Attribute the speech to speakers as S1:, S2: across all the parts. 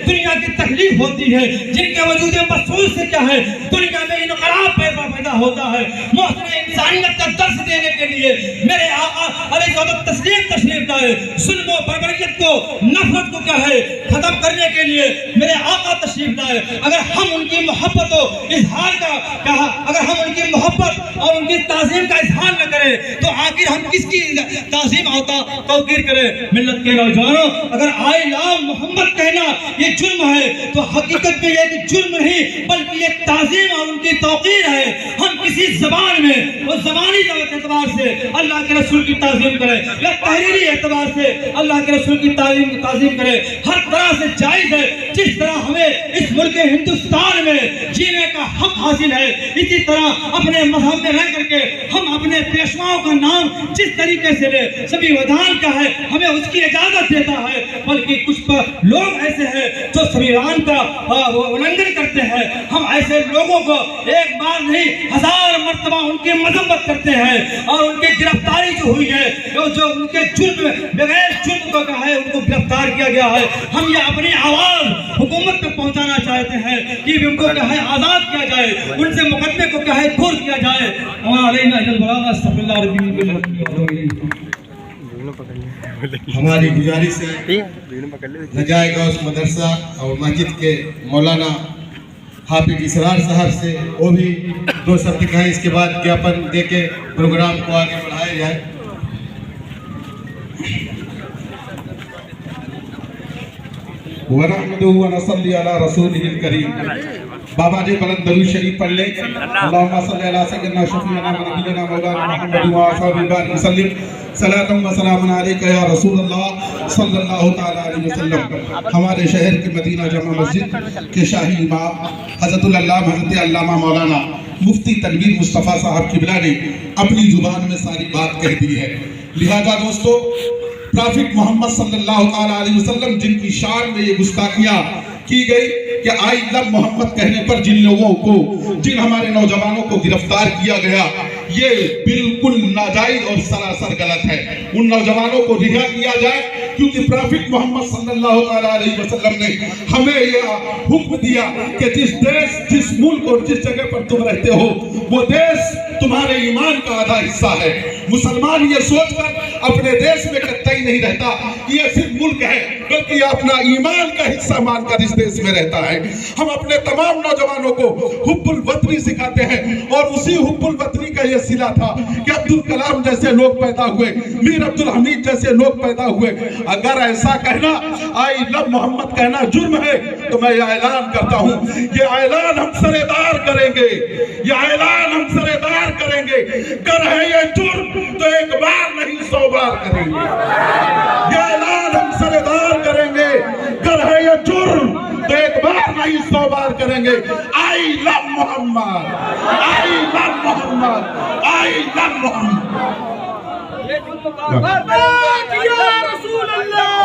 S1: दुनिया की तकलीफ होती है, जिनके वजूद मसूल से क्या है दुनिया में इनकलाब पैदा होता है। मोहतरम इंसानियत का दर्स देने के लिए मेरे आका अलैहिस्सलाम तशरीफ लाए। जुल्म और बर्बरियत को, नफरत को क्या है खत्म करने के लिए मेरे आका तशरीफ लाए। अगर हम उनकी मोहब्बत और इजहार का कहा, अगर हम उनकी मोहब्बत और उनकी ताज़ीम का इजहार न करें तो आखिर हम किसकी ताज़ीम आता तौकीर करें। मिल्लत के नौजवानों, अगर आई लव मोहम्मद कहना ये जुल्म है तो हकीकत में ये जुल्म नहीं बल्कि एक ताज़ीम और उनकी तौकीर है। हम किसी ज़बान में और ज़बानी एतबार से अल्लाह के रसूल की ताज़ीम करें या तहरीरी एतबार से अल्लाह के रसूल की ताज़ीम करें, हर तरह से जायज़ है। जिस तरह हमें इस मुल्क हिंदुस्तान में जीने का हक हासिल है, इसी तरह अपने मजहब में रह करके हम अपने पेशवाओं का नाम जिस तरीके से ले संविधान का है हमें उसकी इजाजत देता है। बल्कि कुछ लोग ऐसे हैं जो संविधान का उल्लंघन करते हैं। हम ऐसे लोगों को एक बार नहीं 1000 मर्तबा उनकी मजम्मत करते हैं और उनकी गिरफ्तारी जो हुई है जो उनके जुर्म बगैर जुर्म को कहा है उनको गिरफ्तार किया गया है। हम ये अपनी आवाज हुकूमत तक पहुंचाना चाहते हैं कि उनको क्या है आजाद किया जाए, उनसे मुकदमे को क्या है दूर किया जाए।
S2: हमारी गुजारिश है नजाए गौस मदरसा और मस्जिद के मौलाना हाफिज इसरार साहब से वो भी 2 शब्द कहें, इसके बाद ज्ञापन देके प्रोग्राम को आगे बढ़ाया जाए। वनहमदुहु व नसल्ली अला रसूलिहिल करीम। बाबा जी बुलंद दरूद शरीफ पढ़ ले। अल्लाहुम्मा सल्ली अला सय्यिदना शफीअना व नबीना मौलाना मुहम्मद व असहाबिहि व सल्लिम सलातम व सलामुन अलैका या रसूलल्लाह सल्लल्लाहु तआला अलैहि वसल्लम। हमारे शहर के मदीना जमा मस्जिद के शाही इमाम हज़रतुल अल्लामा हज़रत अल्लामा मौलाना मुफ्ती तनवीर मुस्तफ़ा साहब किबला ने अपनी जुबान में सारी बात कह दी है। लिहाजा दोस्तों, प्रॉफिट मोहम्मद सल्लल्लाहु अलैहि वसल्लम जिनकी शान में ये गुस्ताखियां की गई कि आई लव मोहम्मद कहने पर जिन लोगों को, जिन हमारे नौजवानों को गिरफ्तार किया गया, ये बिल्कुल नाजायज और सरासर गलत है। उन नौजवानों को रिहा किया जाए क्योंकि प्रॉफिट मोहम्मद सल्लल्लाहु अलैहि वसल्लम ने हमें यह हुक्म दिया कि जिस देश, जिस मुल्क और जिस जगह पर तुम रहते हो वो देश तुम्हारे ईमान का आधा हिस्सा है। मुसलमान ये सोचकर अपने देश में कतई नहीं रहता ये सिर्फ मुल्क है, बल्कि अपना ईमान का हिस्सा मानकर इस देश में रहता है। हम अपने तमाम नौजवानों को हुब्बुल वतनी सिखाते हैं और उसी हुब्बुल वतनी का ये सिला था कि अब्दुल कलाम जैसे लोग पैदा हुए, मीर अब्दुल हमीद जैसे लोग पैदा हुए। अगर ऐसा कहना, आई लव मोहम्मद कहना जुर्म है तो मैं ये ऐलान करता हूँ, ये ऐलान हम सरेदार करेंगे, ये ऐलान हम सरेदार करेंगे। कर है ये जुर्म तो एक बार नहीं 100 बार करेंगे। ये ऐलान हम सरेदार करेंगे। कर है ये जुर्म तो एक बार नहीं 100 बार करेंगे। I love Muhammad, I love Muhammad, I love Muhammad.
S3: या रसूल अल्लाह,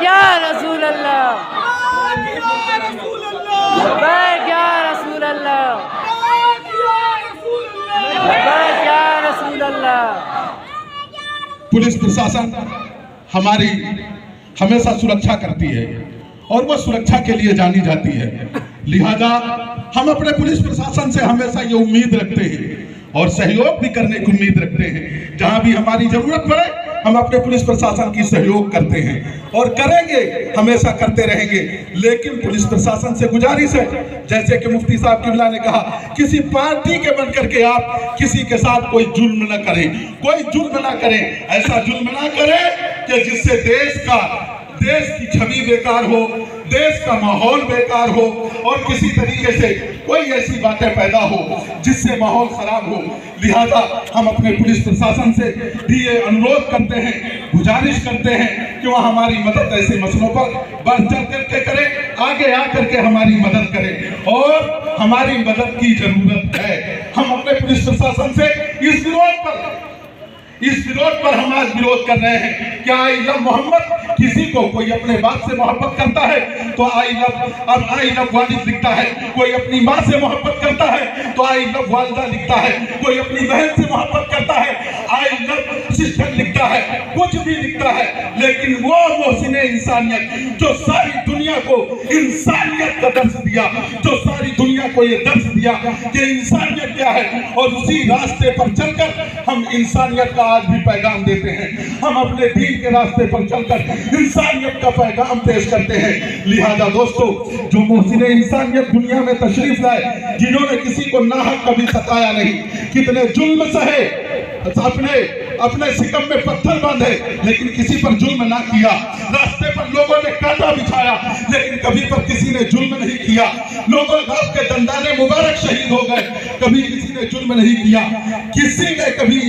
S3: या रसूल अल्लाह, या रसूल अल्लाह, या रसूल अल्लाह।
S2: पुलिस प्रशासन हमारी हमेशा सुरक्षा करती है और वह सुरक्षा के लिए जानी जाती है। लिहाजा हम अपने पुलिस प्रशासन से हमेशा ये उम्मीद रखते हैं और सहयोग भी करने की उम्मीद रखते हैं। जहां भी हमारी जरूरत पड़े हम अपने पुलिस प्रशासन की सहयोग करते हैं और करेंगे, हमेशा करते रहेंगे। लेकिन पुलिस प्रशासन से गुजारिश है, जैसे कि मुफ्ती साहब किबला ने कहा, किसी पार्टी के बन करके आप किसी के साथ कोई जुल्म न करें, कोई जुल्म ना करें। ऐसा जुल्म ना करें कि जिससे देश की छवि बेकार हो, देश का माहौल बेकार हो और किसी तरीके से कोई ऐसी बातें पैदा हो जिससे माहौल खराब हो। लिहाजा हम अपने पुलिस प्रशासन से भी ये अनुरोध करते हैं, गुजारिश करते हैं कि वह हमारी मदद ऐसे मसलों पर बढ़ चढ़ करके करे, आगे आकर के हमारी मदद करे और हमारी मदद की जरूरत है। हम अपने पुलिस प्रशासन से इस विरोध पर हम आज विरोध कर रहे हैं। क्या आई लव मोहम्मद, किसी को कोई अपने बाप से मोहब्बत करता है तो आई लव वालिद लिखता है, कोई अपनी माँ से मोहब्बत करता है तो आई लव वालिदा लिखता है, कोई अपनी बहन से मोहब्बत करता है आई लव सिस्टर लिखता है, कुछ भी लिखता है, लेकिन वो मोहसिन इंसानियत जो सारी दुनिया को इंसानियत का दर्श दिया, जो सारी दुनिया को ये दर्श दिया कि इंसानियत क्या है, और उसी रास्ते पर चलकर हम इंसानियत का आज भी पैगाम देते हैं। हम अपने दीन के रास्ते पर चलकर इंसानियत का पैगाम पेश करते हैं। लिहाजा दोस्तों, जो मोहसिन इंसानियत दुनिया में तशरीफ लाए, जिन्होंने किसी को नाहक कभी सताया नहीं, कितने जुल्म सहे, अपने सिकम में पत्थर बांधे लेकिन किसी पर जुल्म ना किया, रास्ते पर लोगों ने कांटा बिछाया लेकिन कभी पर किसी ने जुल्म नहीं किया, लोगों के दंदाने मुबारक शहीद हो गए, कभी किसी ने जुल्म नहीं किया, किसी ने कभी,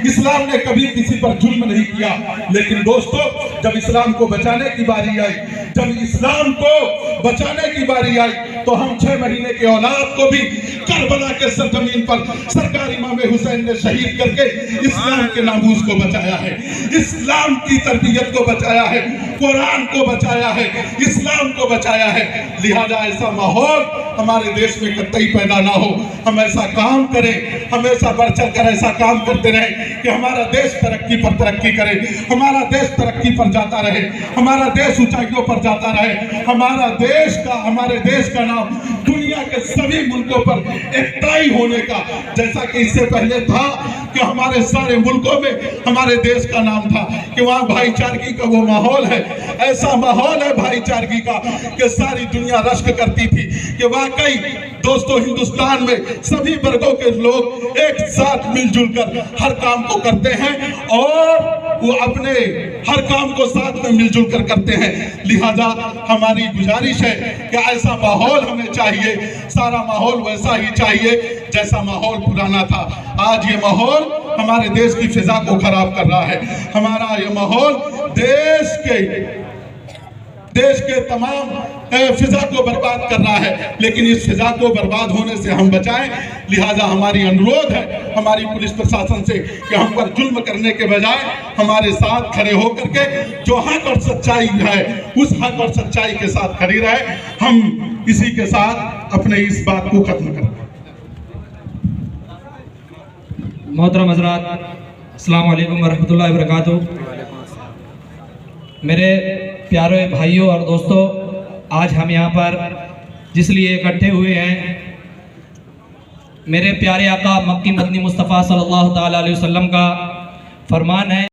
S2: इस्लाम ने कभी किसी पर जुल्म नहीं किया। लेकिन दोस्तों, जब इस्लाम को बचाने की बारी आई, जब इस्लाम को बचाने की बारी आई, तो हम 6 महीने के औलाद को भी करबला के सरजमीन पर सरकार इमाम हुसैन ने शहीद करके इस्लाम के नामूस को बचाया है, इस्लाम की तरबियत को बचाया है, कुरान को बचाया है, इस्लाम को बचाया है। लिहाजा ऐसा माहौल हमारे देश में कतई पैदा ना हो। हम ऐसा काम करें, हमेशा बढ़ चढ़ कर ऐसा काम करते रहें कि हमारा देश तरक्की पर तरक्की करे, हमारा देश तरक्की पर जाता रहे, हमारा देश ऊंचाइयों पर जाता रहे, हमारे देश का नाम दुनिया के सभी मुल्कों पर एकताई होने का, जैसा कि इससे पहले था कि हमारे सारे मुल्कों में हमारे देश का नाम था कि वहाँ भाईचारगी का वो माहौल है, ऐसा माहौल है भाईचारगी का कि सारी दुनिया रश्क करती थी कि वाकई दोस्तों, हिंदुस्तान में सभी वर्गों के लोग एक साथ मिलजुल कर हर काम को करते हैं और वो अपने हर काम को साथ में मिलजुल कर करते हैं। लिहाजा हमारी गुजारिश है कि ऐसा माहौल हमें चाहिए, सारा माहौल वैसा ही चाहिए जैसा माहौल पुराना था। आज ये माहौल हमारे देश की फिजा को खराब कर रहा है, हमारा ये माहौल देश के तमाम फिजा को बर्बाद कर रहा है, लेकिन इस फिजा को बर्बाद होने से हम बचाएं। लिहाजा हमारी अनुरोध है हमारी पुलिस प्रशासन से कि हम पर जुल्म करने के बजाय हमारे साथ खड़े होकर के जो हक और सच्चाई है, उस हक और सच्चाई के साथ खड़ी रहे। हम इसी के साथ अपने इस बात को खत्म करें।
S4: मोहतरम हज़रात, अस्सलाम वालेकुम वरहमतुल्लाहि वबरकातुहू। मेरे प्यारे भाइयों और दोस्तों, आज हम यहाँ पर जिस लिए इकट्ठे हुए हैं, मेरे प्यारे आका मक्की मदनी मुस्तफ़ा सल्लल्लाहु तआला अलैहि वसल्लम का फरमान है